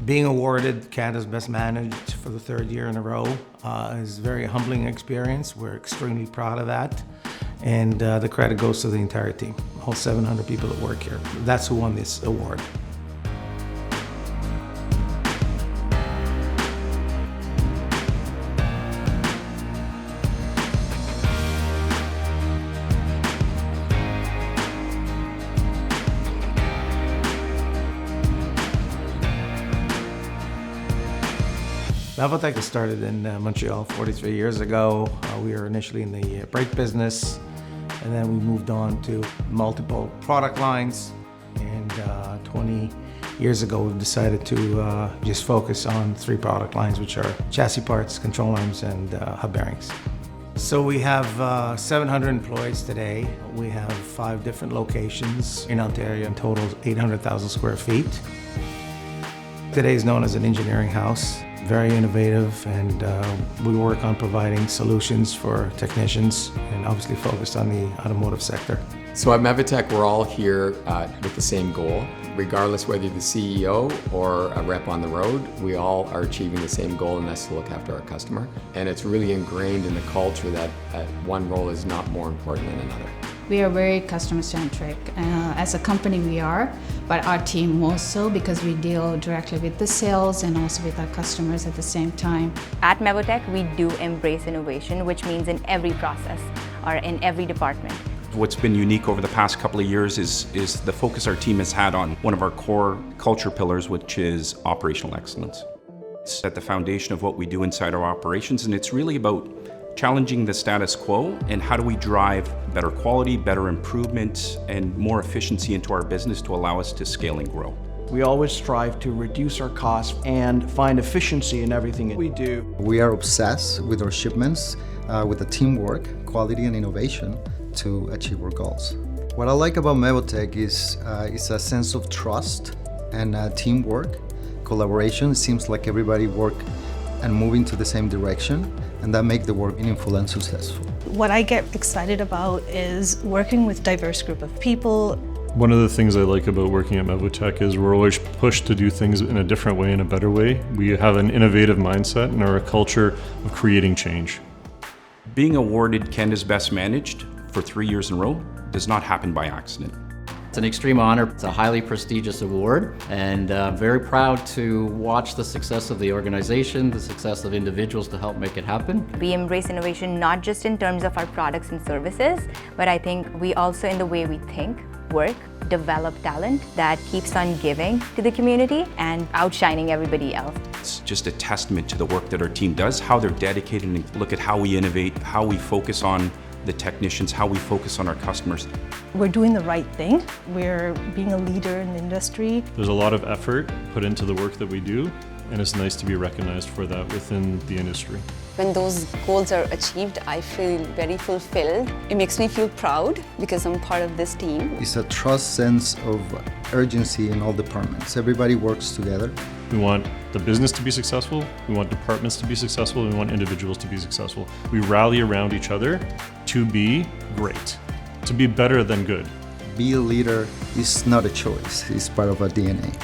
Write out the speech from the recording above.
Being awarded Canada's Best Managed for the third year in a row is a very humbling experience. We're extremely proud of that. And the credit goes to the entire team, all 700 people that work here. That's who won this award. Mevotech was started in Montreal 43 years ago. We were initially in the brake business, and then we moved on to multiple product lines. And 20 years ago, we decided to just focus on 3 product lines, which are chassis parts, control arms, and hub bearings. So we have 700 employees today. We have 5 different locations in Ontario, in total 800,000 square feet. Today is known as an engineering house. Very innovative, and we work on providing solutions for technicians and obviously focused on the automotive sector. So at Mevotech, we're all here with the same goal. Regardless whether you're the CEO or a rep on the road, we all are achieving the same goal, and that's to look after our customer. And it's really ingrained in the culture that one role is not more important than another. We are very customer-centric. As a company we are, but our team more so because we deal directly with the sales and also with our customers at the same time. At Mevotech, we do embrace innovation, which means in every process or in every department. What's been unique over the past couple of years is the focus our team has had on one of our core culture pillars, which is operational excellence. It's at the foundation of what we do inside our operations, and it's really about challenging the status quo and how do we drive better quality, better improvement, and more efficiency into our business to allow us to scale and grow. We always strive to reduce our costs and find efficiency in everything we do. We are obsessed with our shipments, with the teamwork, quality and innovation to achieve our goals. What I like about Mevotech is a sense of trust and teamwork, collaboration. It seems like everybody work and moving to the same direction, and that makes the work meaningful and successful. What I get excited about is working with a diverse group of people. One of the things I like about working at Mevotech is we're always pushed to do things in a different way, in a better way. We have an innovative mindset and are a culture of creating change. Being awarded Canada's Best Managed for 3 years in a row does not happen by accident. It's an extreme honor. It's a highly prestigious award, and I'm very proud to watch the success of the organization, the success of individuals to help make it happen. We embrace innovation not just in terms of our products and services, but I think we also in the way we think, work, develop talent that keeps on giving to the community and outshining everybody else. It's just a testament to the work that our team does, how they're dedicated, and look at how we innovate, how we focus on the technicians, how we focus on our customers. We're doing the right thing. We're being a leader in the industry. There's a lot of effort put into the work that we do, and it's nice to be recognized for that within the industry. When those goals are achieved, I feel very fulfilled. It makes me feel proud because I'm part of this team. It's a trust sense of urgency in all departments. Everybody works together. We want the business to be successful, we want departments to be successful, and we want individuals to be successful. We rally around each other to be great, to be better than good. Be a leader is not a choice, it's part of our DNA.